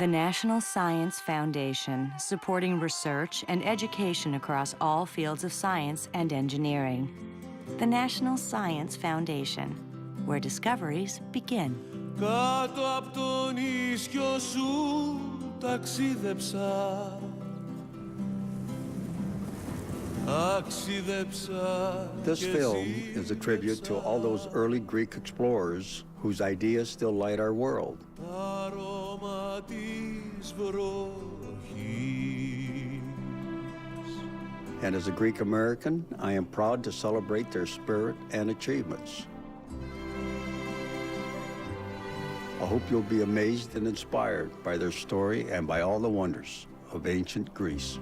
The National Science Foundation, supporting research and education across all fields of science and engineering. The National Science Foundation, where discoveries begin. Κάτω από τον ίσιο σου ταξίδεψα. This film is a tribute to all those early Greek explorers whose ideas still light our world. And as a Greek American, I am proud to celebrate their spirit and achievements. I hope you'll be amazed and inspired by their story and by all the wonders of ancient Greece.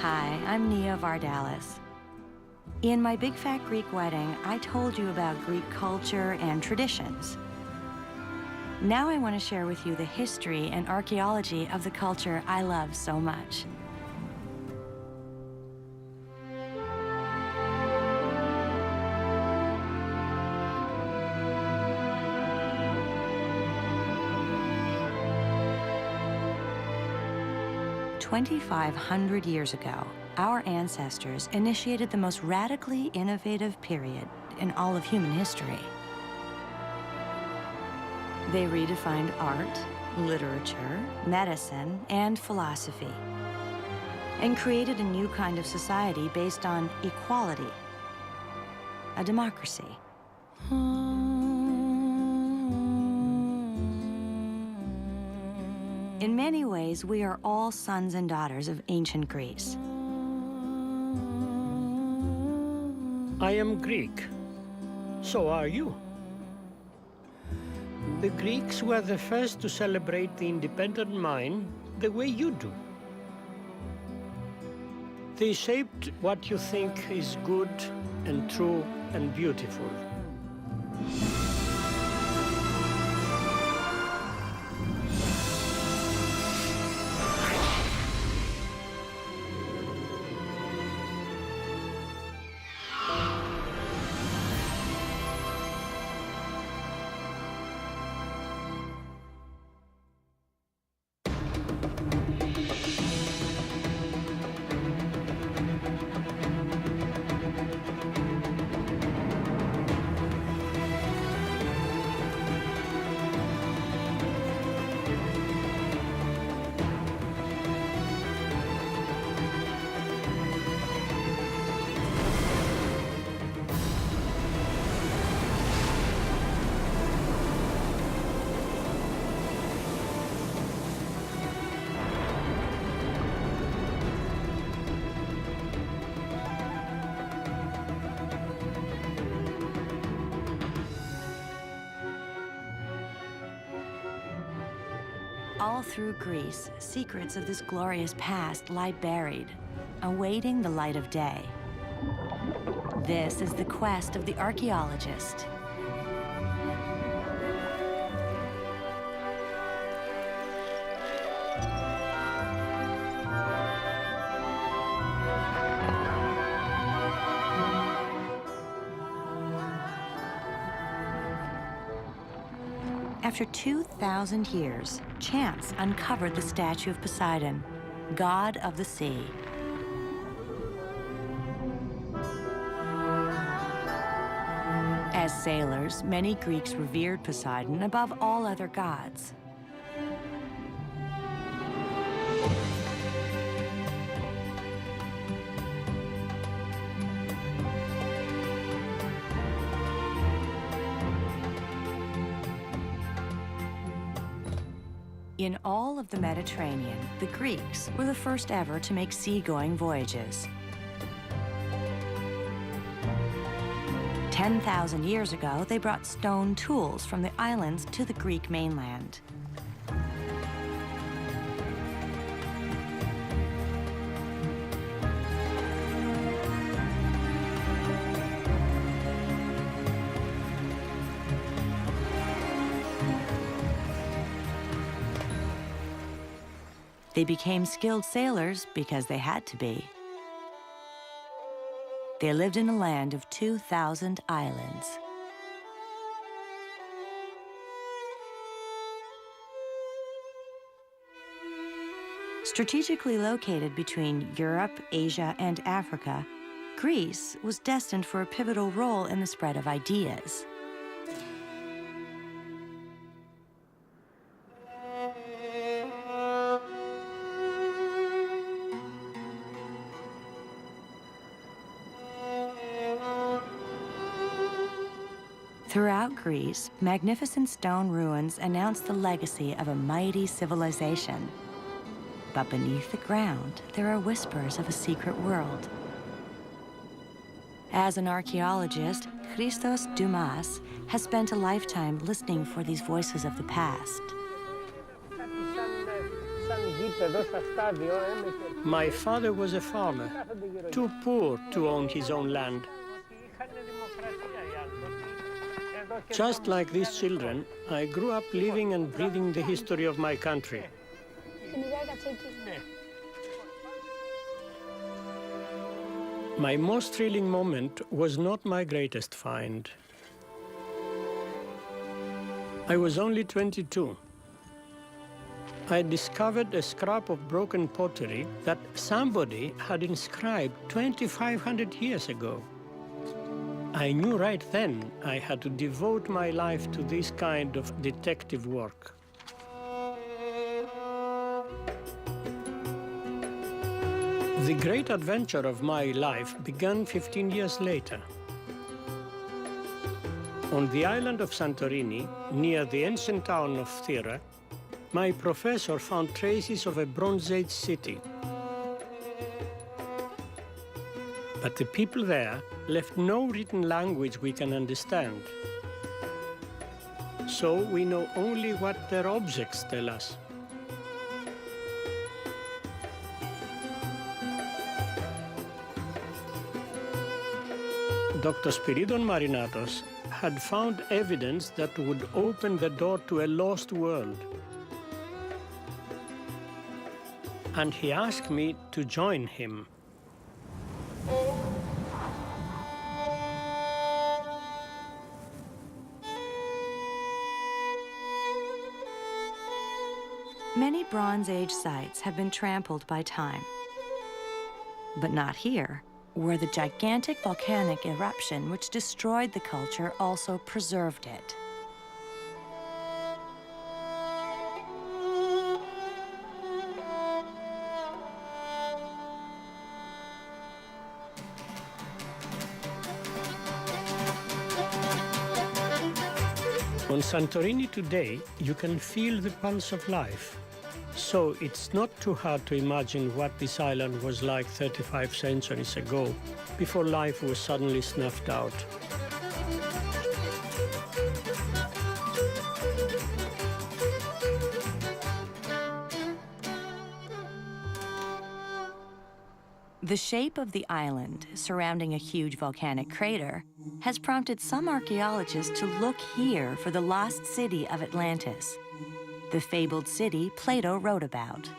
Hi, I'm Nia Vardalos. In my Big Fat Greek Wedding, I told you about Greek culture and traditions. Now I want to share with you the history and archaeology of the culture I love so much. "2,500 years ago, our ancestors initiated the most radically innovative period in all of human history. They redefined art, literature, medicine, and philosophy, and created a new kind of society based on equality, a democracy. In many ways, we are all sons and daughters of ancient Greece. I am Greek. So are you. The Greeks were the first to celebrate the independent mind the way you do. They shaped what you think is good and true and beautiful. All through Greece, secrets of this glorious past lie buried, awaiting the light of day. This is the quest of the archaeologist. After 2,000 years, chance uncovered the statue of Poseidon, god of the sea. As sailors, many Greeks revered Poseidon above all other gods. In all of the Mediterranean, the Greeks were the first ever to make seagoing voyages. 10,000 years ago, they brought stone tools from the islands to the Greek mainland. They became skilled sailors because they had to be. They lived in a land of 2,000 islands. Strategically located between Europe, Asia, and Africa, Greece was destined for a pivotal role in the spread of ideas. Throughout Greece, magnificent stone ruins announce the legacy of a mighty civilization. But beneath the ground, there are whispers of a secret world. As an archaeologist, Christos Dumas has spent a lifetime listening for these voices of the past. My father was a farmer, too poor to own his own land. Just like these children, I grew up living and breathing the history of my country. My most thrilling moment was not my greatest find. I was only 22. I discovered a scrap of broken pottery that somebody had inscribed 2,500 years ago. I knew right then I had to devote my life to this kind of detective work. The great adventure of my life began 15 years later. On the island of Santorini, near the ancient town of Thera, my professor found traces of a Bronze Age city. But the people there left no written language we can understand. So we know only what their objects tell us. Dr. Spiridon Marinatos had found evidence that would open the door to a lost world. And he asked me to join him. Many Bronze Age sites have been trampled by time. But not here, where the gigantic volcanic eruption which destroyed the culture also preserved it. On Santorini today, you can feel the pulse of life. So it's not too hard to imagine what this island was like 35 centuries ago, before life was suddenly snuffed out. The shape of the island, surrounding a huge volcanic crater, has prompted some archaeologists to look here for the lost city of Atlantis, the fabled city Plato wrote about.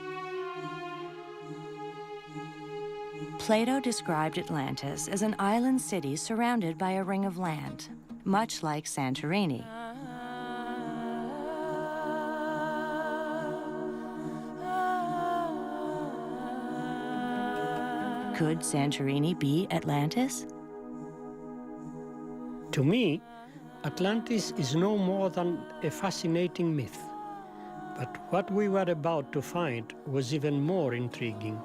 Plato described Atlantis as an island city surrounded by a ring of land, much like Santorini. Could Santorini be Atlantis? To me, Atlantis is no more than a fascinating myth. But what we were about to find was even more intriguing.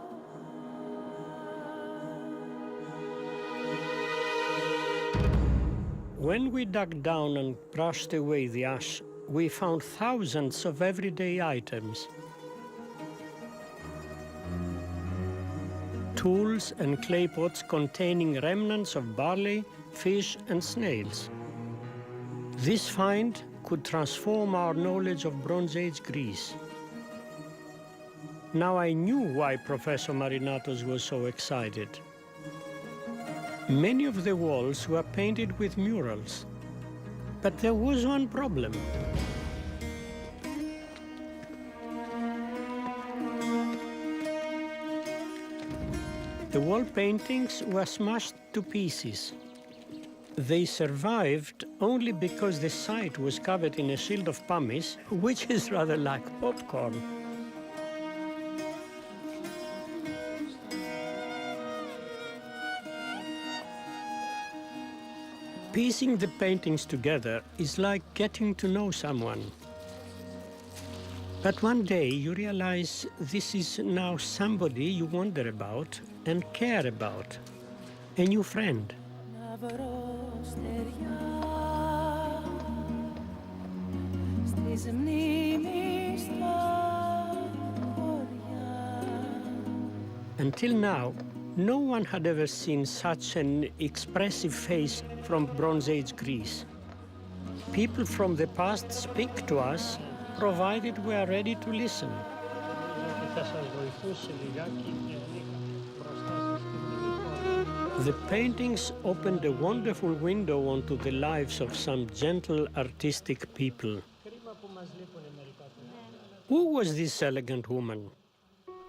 When we dug down and brushed away the ash, we found thousands of everyday items. Tools and clay pots containing remnants of barley, fish, and snails. This find could transform our knowledge of Bronze Age Greece. Now I knew why Professor Marinatos was so excited. Many of the walls were painted with murals, but there was one problem. The wall paintings were smashed to pieces. They survived only because the site was covered in a shield of pumice, which is rather like popcorn. Piecing the paintings together is like getting to know someone. But one day you realize this is now somebody you wonder about and care about, a new friend. Until now, no one had ever seen such an expressive face from Bronze Age Greece. People from the past speak to us, provided we are ready to listen. The paintings opened a wonderful window onto the lives of some gentle, artistic people. Who was this elegant woman?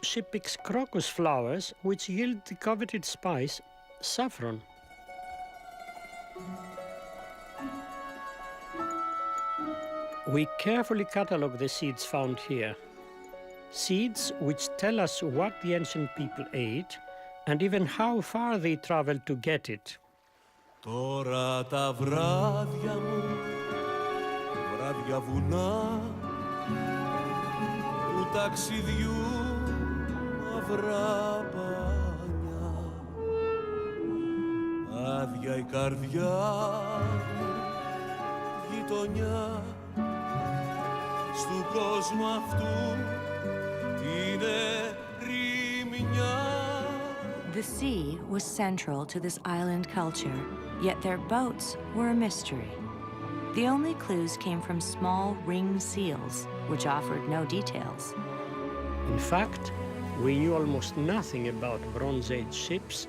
She picks crocus flowers, which yield the coveted spice, saffron. We carefully catalogue the seeds found here. Seeds which tell us what the ancient people ate and even how far they traveled to get it. Τώρα τα βράδια μου, βράδια βουνά, του ταξιδιού μαυρά πανιά. Άδεια η καρδιά μου, γειτονιά, στου κόσμου αυτού την ερημιά. The sea was central to this island culture, yet their boats were a mystery. The only clues came from small ringed seals, which offered no details. In fact, we knew almost nothing about Bronze Age ships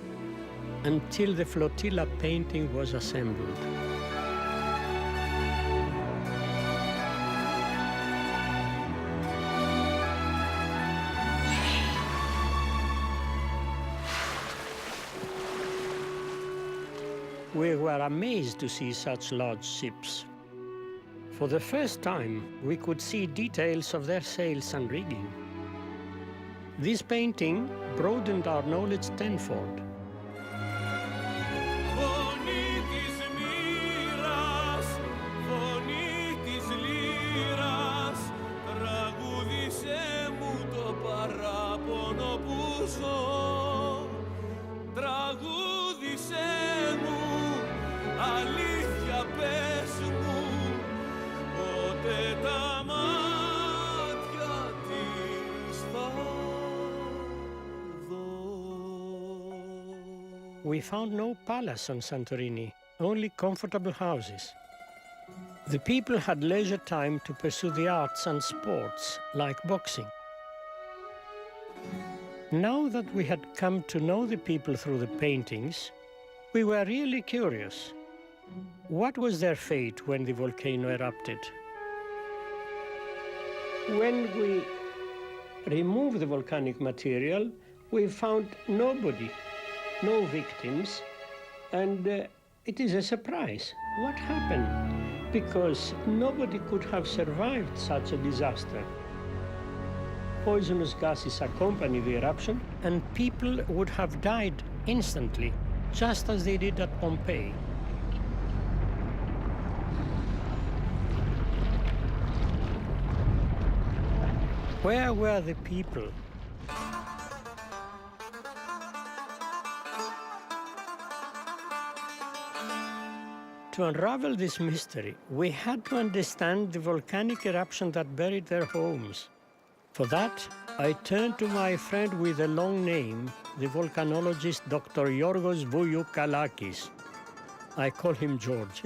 until the flotilla painting was assembled. We were amazed to see such large ships. For the first time, we could see details of their sails and rigging. This painting broadened our knowledge tenfold. Φωνή της μοίρας, φωνή της λύρας, τραγούδισε μου το παράπονο που ζω. Τραγούδισε μου, αλήθεια πες μου, πότε τα μάτια της θα δω. We found no palace on Santorini, only comfortable houses. The people had leisure time to pursue the arts and sports, like boxing. Now that we had come to know the people through the paintings, we were really curious. What was their fate when the volcano erupted? When we removed the volcanic material, we found nobody, no victims, and it is a surprise. What happened? Because nobody could have survived such a disaster. Poisonous gases accompany the eruption, and people would have died instantly, just as they did at Pompeii. Where were the people? To unravel this mystery, we had to understand the volcanic eruption that buried their homes. For that, I turned to my friend with a long name, the volcanologist Dr. Yorgos Vouliokalakis. I call him George.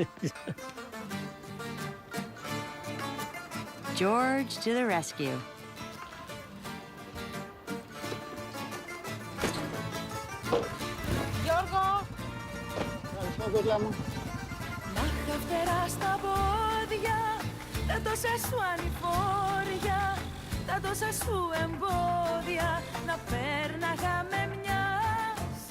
George to the rescue. Γιώργο! Ευχαριστώ, κούκλα μου. Να είχα φτερά στα πόδια, τα τόσα σου ανηφόρια, τα τόσα σου εμπόδια, να πέρναγα με μιας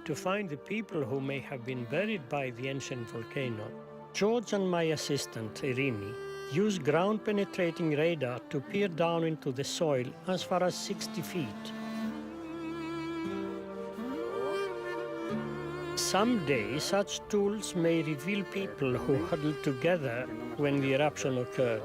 to find the people who may have been buried by the ancient volcano, George and my assistant, Irini, used ground-penetrating radar to peer down into the soil as far as 60 feet. Someday, such tools may reveal people who huddled together when the eruption occurred.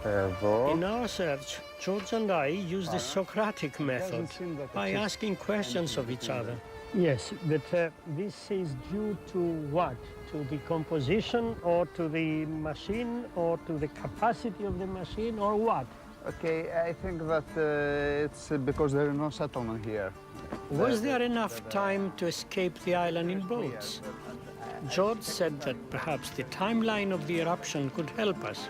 In our search, George and I used the Socratic method by asking questions of each other. Yes, but this is due to what? To the composition, or to the machine, or to the capacity of the machine, or what? Okay, I think that it's because there is no settlement here. Was there enough time to escape the island in boats? George said that perhaps the timeline of the eruption could help us.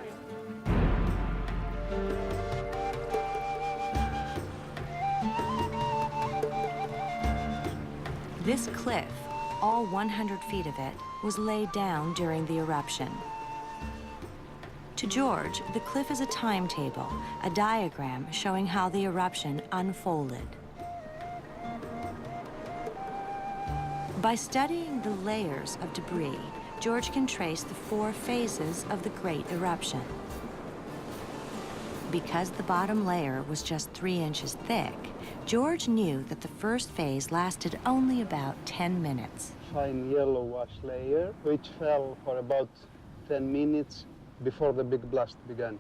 This cliff, all 100 feet of it, was laid down during the eruption. To George, the cliff is a timetable, a diagram showing how the eruption unfolded. By studying the layers of debris, George can trace the 4 phases of the Great Eruption. Because the bottom layer was just 3 inches thick, George knew that the first phase lasted only about 10 minutes. Fine yellow wash layer, which fell for about 10 minutes before the big blast began.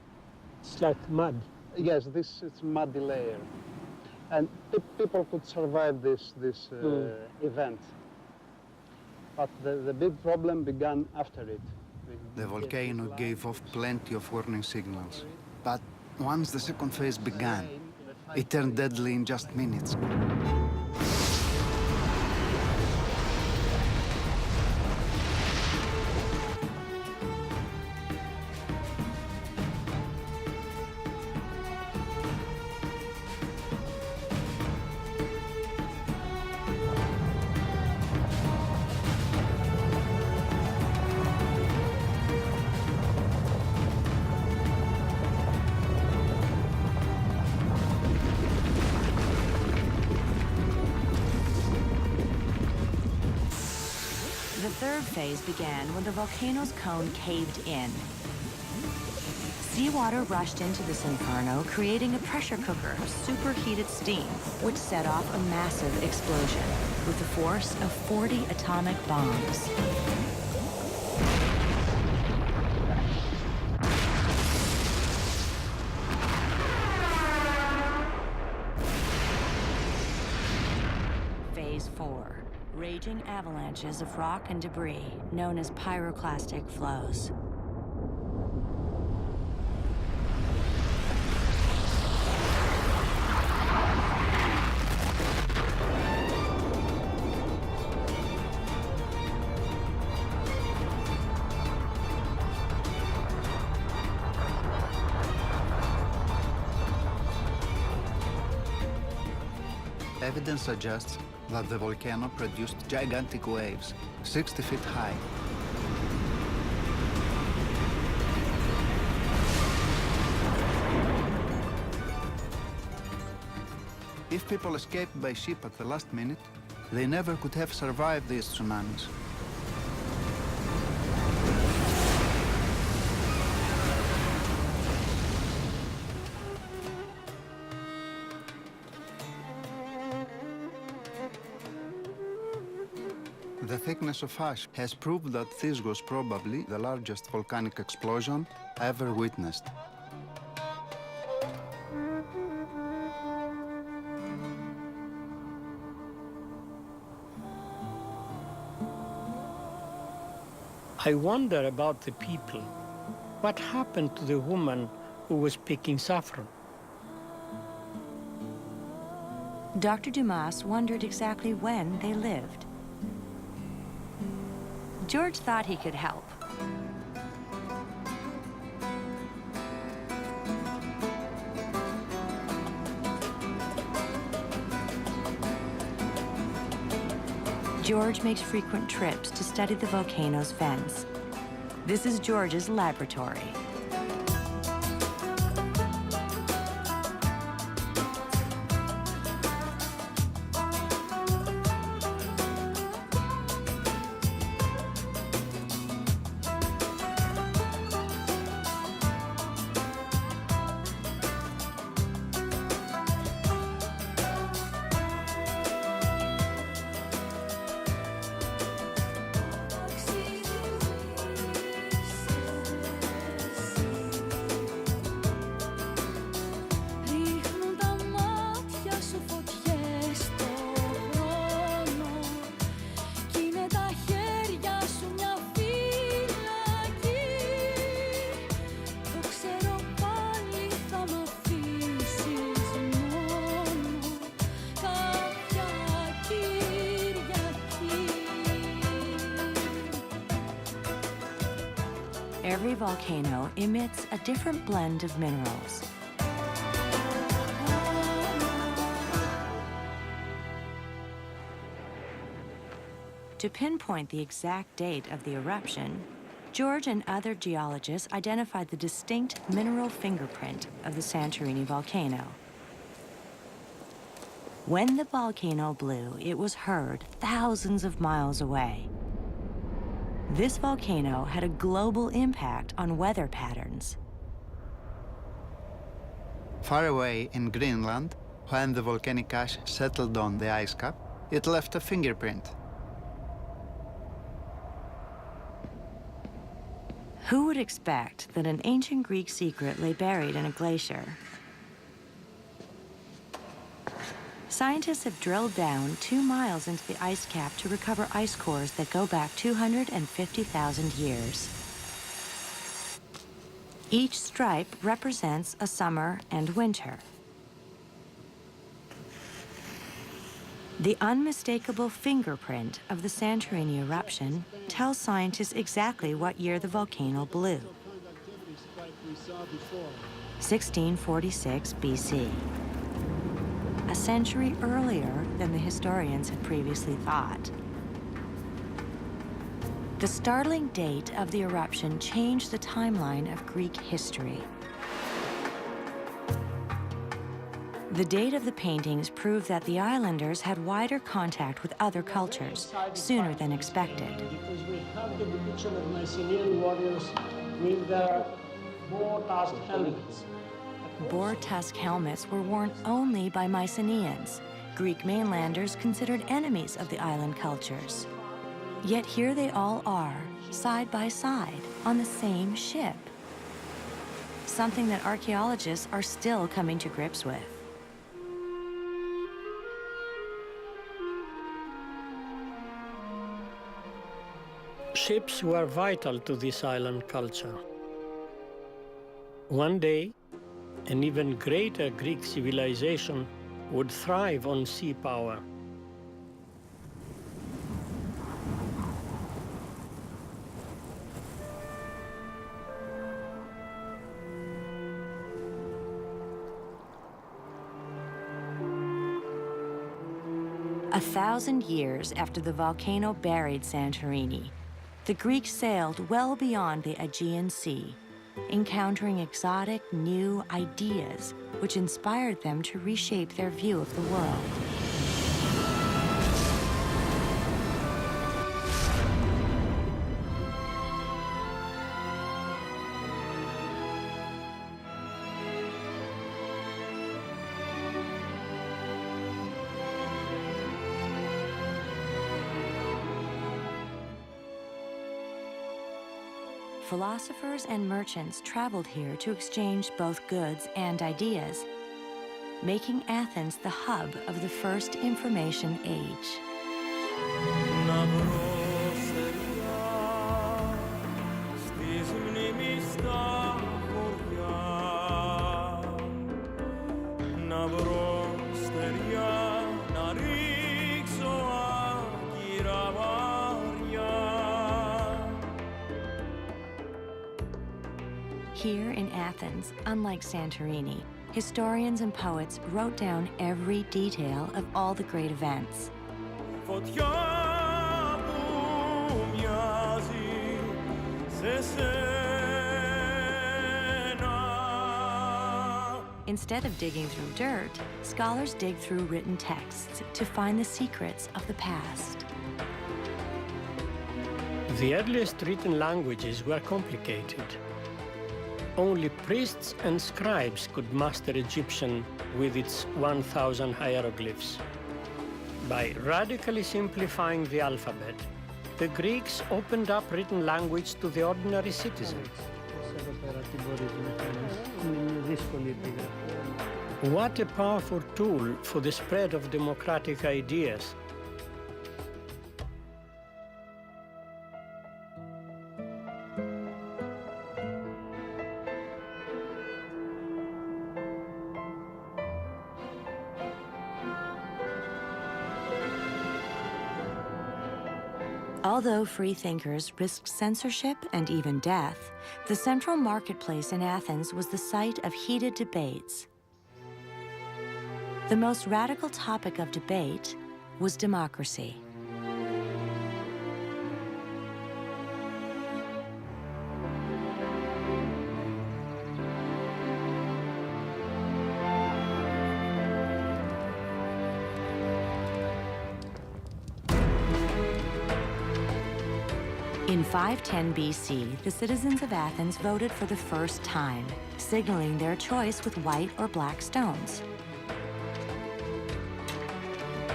It's like mud. Yes, this is muddy layer. And people could survive this event. But the big problem began after it. The volcano gave off plenty of warning signals. But once the second phase began, it turned deadly in just minutes. The third phase began when the volcano's cone caved in. Seawater rushed into this inferno, creating a pressure cooker of superheated steam, which set off a massive explosion with the force of 40 atomic bombs. Phase 4. Raging avalanches of rock and debris, known as pyroclastic flows. Evidence suggests that the volcano produced gigantic waves, 60 feet high. If people escaped by ship at the last minute, they never could have survived these tsunamis. The thickness of ash has proved that this was probably the largest volcanic explosion ever witnessed. I wonder about the people. What happened to the woman who was picking saffron? Dr. Dumas wondered exactly when they lived. George thought he could help. George makes frequent trips to study the volcano's vents. This is George's laboratory. Every volcano emits a different blend of minerals. To pinpoint the exact date of the eruption, George and other geologists identified the distinct mineral fingerprint of the Santorini volcano. When the volcano blew, it was heard thousands of miles away. This volcano had a global impact on weather patterns. Far away in Greenland, when the volcanic ash settled on the ice cap, it left a fingerprint. Who would expect that an ancient Greek secret lay buried in a glacier? Scientists have drilled down 2 miles into the ice cap to recover ice cores that go back 250,000 years. Each stripe represents a summer and winter. The unmistakable fingerprint of the Santorini eruption tells scientists exactly what year the volcano blew. 1646 BC. A century earlier than the historians had previously thought. The startling date of the eruption changed the timeline of Greek history. The date of the paintings proved that the islanders had wider contact with other cultures sooner than expected. Because we have the depiction of Mycenaean warriors with their boar-tusk helmets. Boar-tusk helmets were worn only by Mycenaeans, Greek mainlanders considered enemies of the island cultures. Yet here they all are, side by side, on the same ship. Something that archaeologists are still coming to grips with. Ships were vital to this island culture. One day, an even greater Greek civilization would thrive on sea power. A 1,000 years after the volcano buried Santorini, the Greeks sailed well beyond the Aegean Sea, encountering exotic new ideas which inspired them to reshape their view of the world. Philosophers and merchants traveled here to exchange both goods and ideas, making Athens the hub of the first information age. Here in Athens, unlike Santorini, historians and poets wrote down every detail of all the great events. Instead of digging through dirt, scholars dig through written texts to find the secrets of the past. The earliest written languages were complicated. Only priests and scribes could master Egyptian with its 1,000 hieroglyphs. By radically simplifying the alphabet, the Greeks opened up written language to the ordinary citizen. What a powerful tool for the spread of democratic ideas. Although free thinkers risked censorship and even death, the central marketplace in Athens was the site of heated debates. The most radical topic of debate was democracy. In 510 BC, the citizens of Athens voted for the first time, signaling their choice with white or black stones.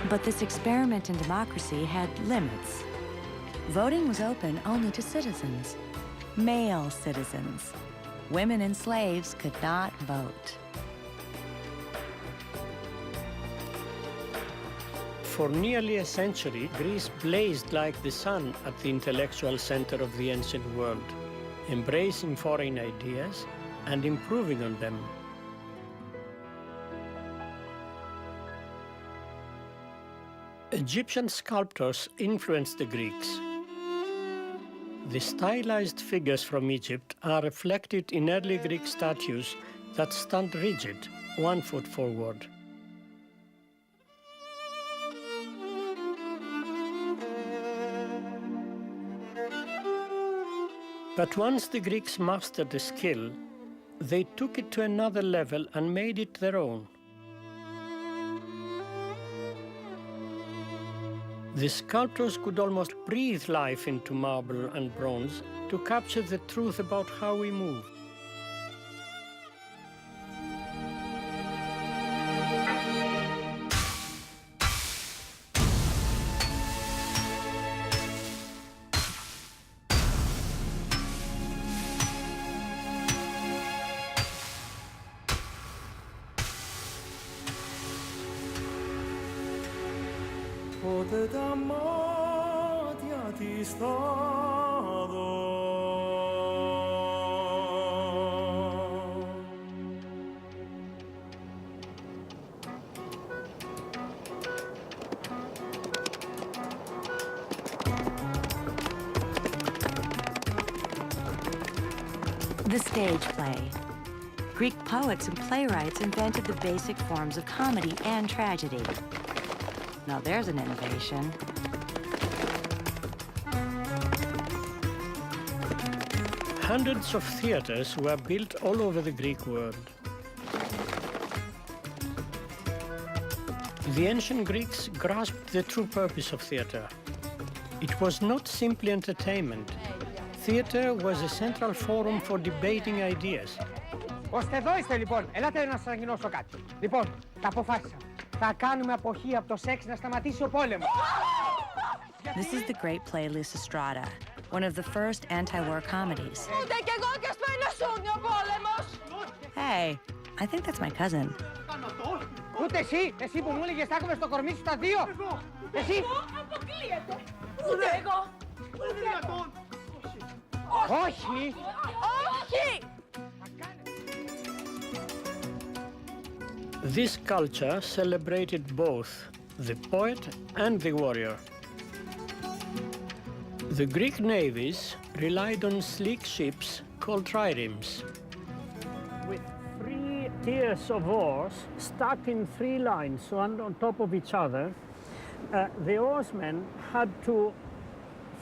But this experiment in democracy had limits. Voting was open only to citizens, male citizens. Women and slaves could not vote. For nearly a century, Greece blazed like the sun at the intellectual center of the ancient world, embracing foreign ideas and improving on them. Egyptian sculptors influenced the Greeks. The stylized figures from Egypt are reflected in early Greek statues that stand rigid, 1 foot forward. But once the Greeks mastered the skill, they took it to another level and made it their own. The sculptors could almost breathe life into marble and bronze to capture the truth about how we move. Πότε τα μάτια της θα δω. The stage play. Greek poets and playwrights invented the basic forms of comedy and tragedy. Now there's an innovation. Hundreds of theaters were built all over the Greek world. The ancient Greeks grasped the true purpose of theater. It was not simply entertainment. Theater was a central forum for debating ideas. Ώστε εδώ είστε λοιπόν. Ελάτε να σας ανακοινώσω κάτι. Λοιπόν, τα αποφάσισα. Θα κάνουμε αποχή από το σεξ να σταματήσει ο πόλεμος. This is the great play Lysistrata, one of the first anti-war comedies. Ούτε κι εγώ και στο είναι σούνι ο πόλεμος. Hey, I think that's my cousin. Ούτε εσύ που μου έλεγες θα έχουμε στο κορμί σου τα δύο. Εσύ. Αποκλείεται. Ούτε εγώ. Όχι. Όχι. This culture celebrated both the poet and the warrior. The Greek navies relied on sleek ships called triremes. With 3 tiers of oars stuck in 3 lines, one on top of each other, the oarsmen had to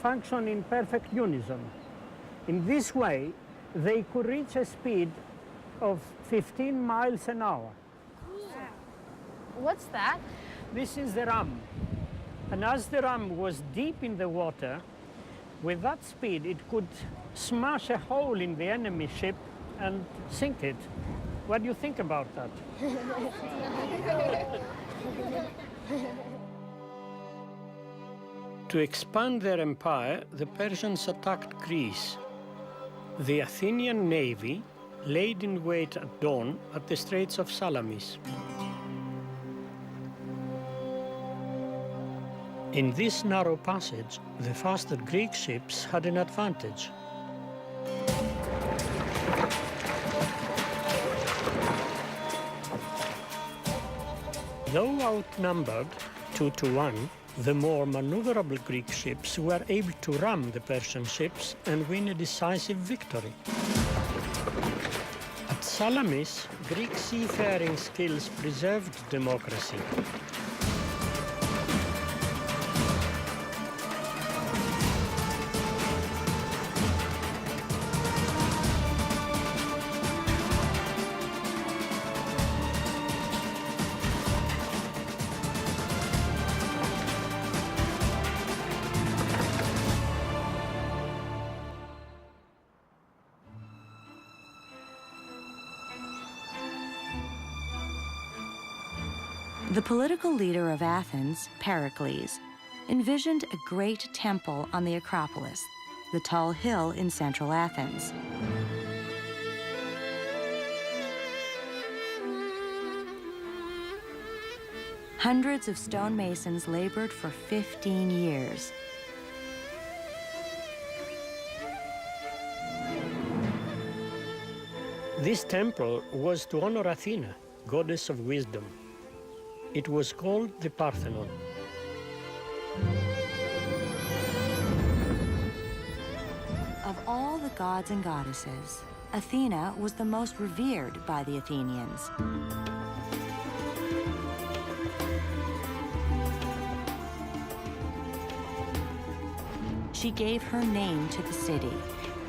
function in perfect unison. In this way, they could reach a speed of 15 miles an hour. What's that? This is the ram. And as the ram was deep in the water, with that speed it could smash a hole in the enemy ship and sink it. What do you think about that? To expand their empire, the Persians attacked Greece. The Athenian navy laid in wait at dawn at the Straits of Salamis. In this narrow passage, the faster Greek ships had an advantage. Though outnumbered 2 to 1, The more maneuverable Greek ships were able to ram the Persian ships and win a decisive victory. At Salamis, Greek seafaring skills preserved democracy. The political leader of Athens, Pericles, envisioned a great temple on the Acropolis, the tall hill in central Athens. Hundreds of stonemasons labored for 15 years. This temple was to honor Athena, goddess of wisdom. It was called the Parthenon. Of all the gods and goddesses, Athena was the most revered by the Athenians. She gave her name to the city,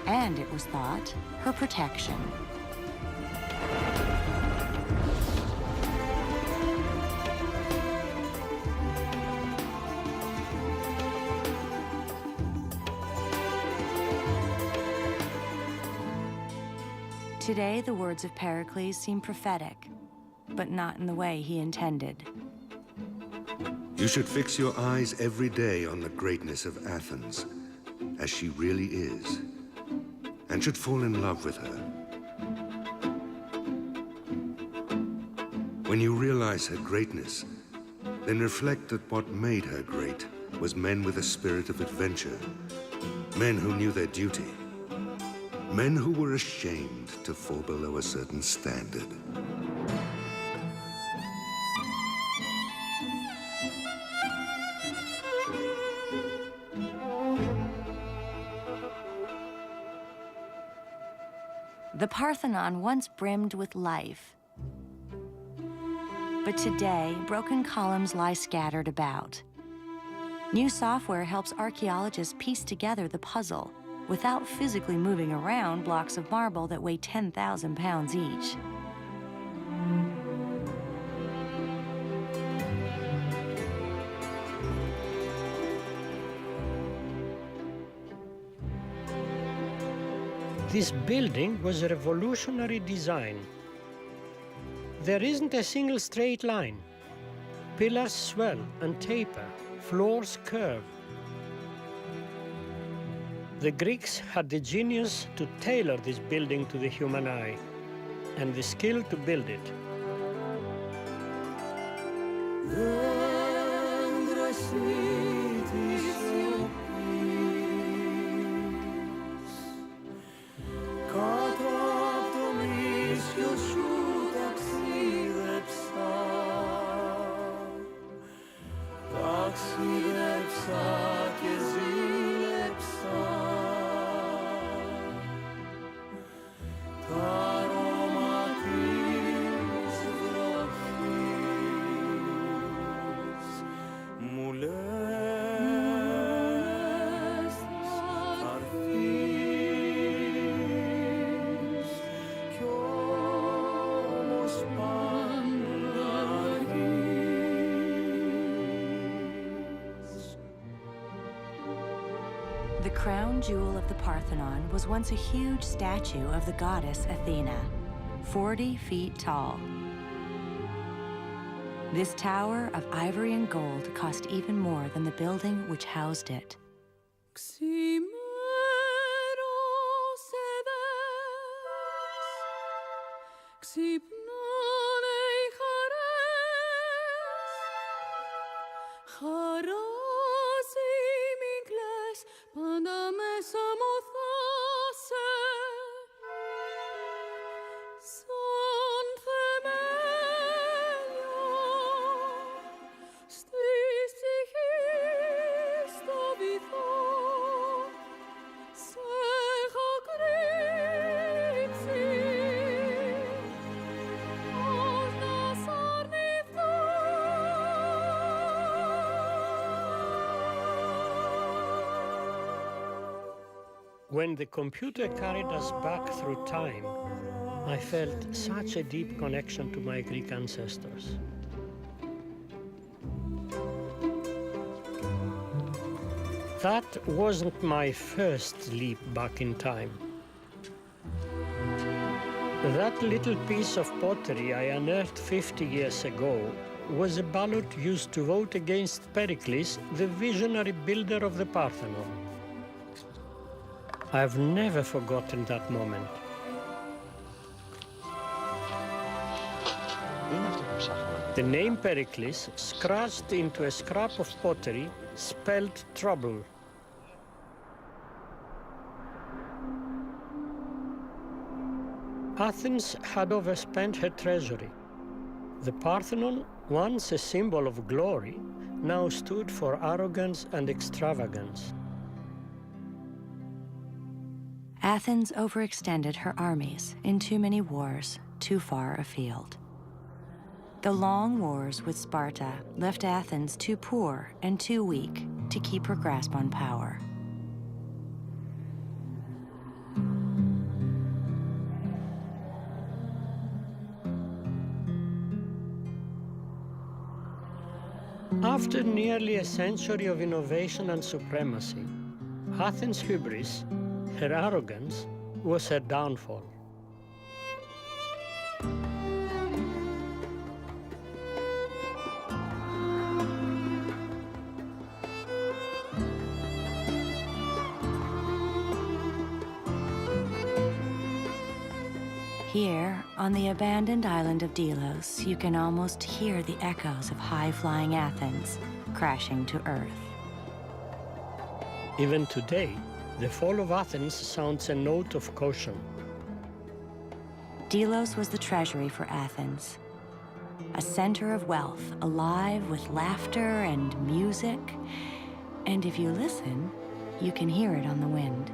and it was thought, her protection. Today, the words of Pericles seem prophetic, but not in the way he intended. You should fix your eyes every day on the greatness of Athens, as she really is, and should fall in love with her. When you realize her greatness, then reflect that what made her great was men with a spirit of adventure, men who knew their duty, men who were ashamed to fall below a certain standard. The Parthenon once brimmed with life, but today, broken columns lie scattered about. New software helps archaeologists piece together the puzzle without physically moving around blocks of marble that weigh 10,000 pounds each. This building was a revolutionary design. There isn't a single straight line. Pillars swell and taper, floors curve. The Greeks had the genius to tailor this building to the human eye, and the skill to build it. The crown jewel of the Parthenon was once a huge statue of the goddess Athena, 40 feet tall. This tower of ivory and gold cost even more than the building which housed it. When the computer carried us back through time, I felt such a deep connection to my Greek ancestors. That wasn't my first leap back in time. That little piece of pottery I unearthed 50 years ago was a ballot used to vote against Pericles, the visionary builder of the Parthenon. I've never forgotten that moment. The name Pericles, scratched into a scrap of pottery, spelled trouble. Athens had overspent her treasury. The Parthenon, once a symbol of glory, now stood for arrogance and extravagance. Athens overextended her armies in too many wars, too far afield. The long wars with Sparta left Athens too poor and too weak to keep her grasp on power. After nearly a century of innovation and supremacy, Athens' hubris, her arrogance, was her downfall. Here, on the abandoned island of Delos, you can almost hear the echoes of high-flying Athens crashing to earth. Even today, the fall of Athens sounds a note of caution. Delos was the treasury for Athens, a center of wealth, alive with laughter and music. And if you listen, you can hear it on the wind.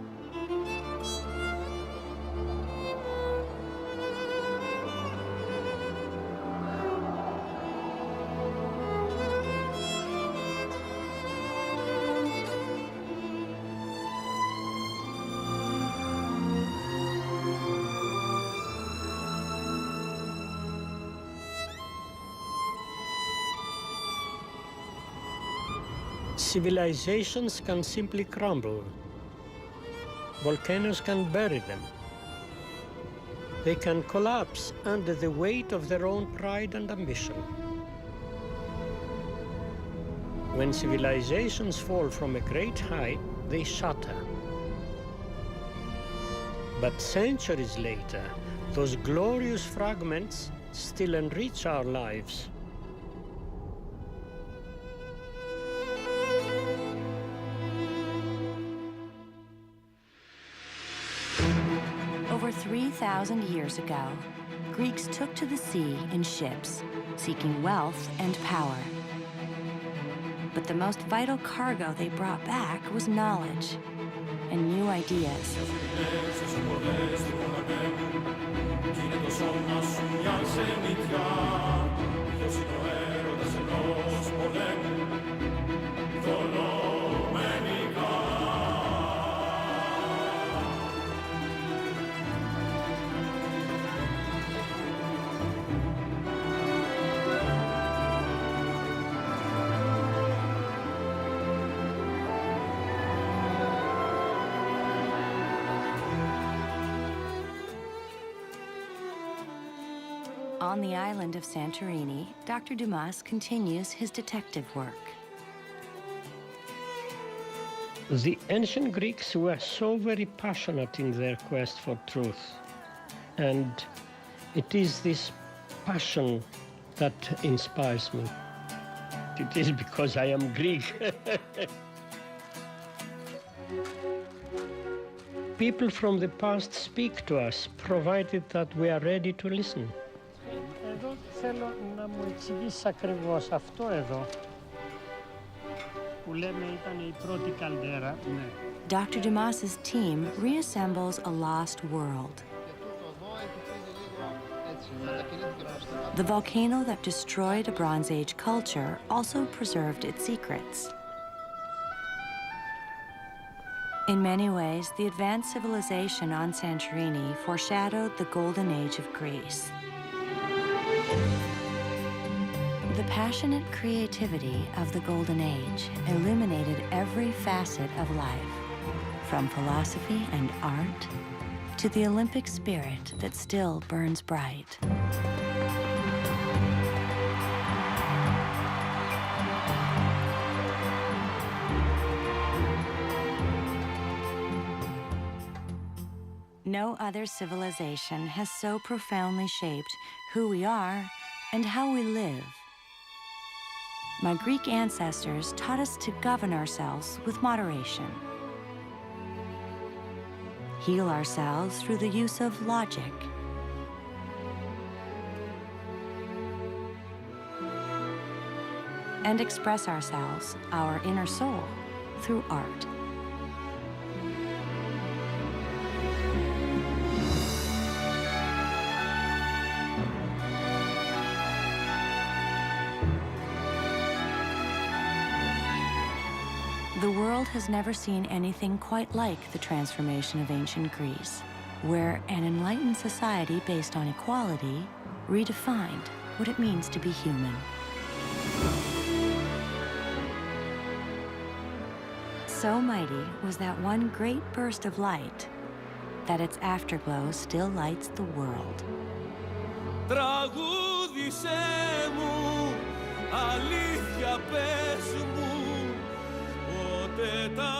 Civilizations can simply crumble. Volcanoes can bury them. They can collapse under the weight of their own pride and ambition. When civilizations fall from a great height, they shatter. But centuries later, those glorious fragments still enrich our lives. Over 3,000 years ago, Greeks took to the sea in ships, seeking wealth and power. But the most vital cargo they brought back was knowledge and new ideas. On the island of Santorini, Dr. Dumas continues his detective work. The ancient Greeks were so very passionate in their quest for truth. And it is this passion that inspires me. It is because I am Greek. People from the past speak to us, provided that we are ready to listen. Εδώ θέλω να μου εξηγήσεις ακριβώς αυτό εδώ, που λέμε ήταν η πρώτη καλδέρα. Dr. Dumas's team reassembles a lost world. The volcano that destroyed a Bronze Age culture also preserved its secrets. In many ways, the advanced civilization on Santorini foreshadowed the golden age of Greece. The passionate creativity of the golden age illuminated every facet of life, from philosophy and art to the Olympic spirit that still burns bright. No other civilization has so profoundly shaped who we are and how we live. My Greek ancestors taught us to govern ourselves with moderation, heal ourselves through the use of logic, and express ourselves, our inner soul, through art. The world has never seen anything quite like the transformation of ancient Greece, where an enlightened society based on equality redefined what it means to be human. So mighty was that one great burst of light that its afterglow still lights the world. Τραγούδισέ μου, αλήθεια πες μου, πότε τα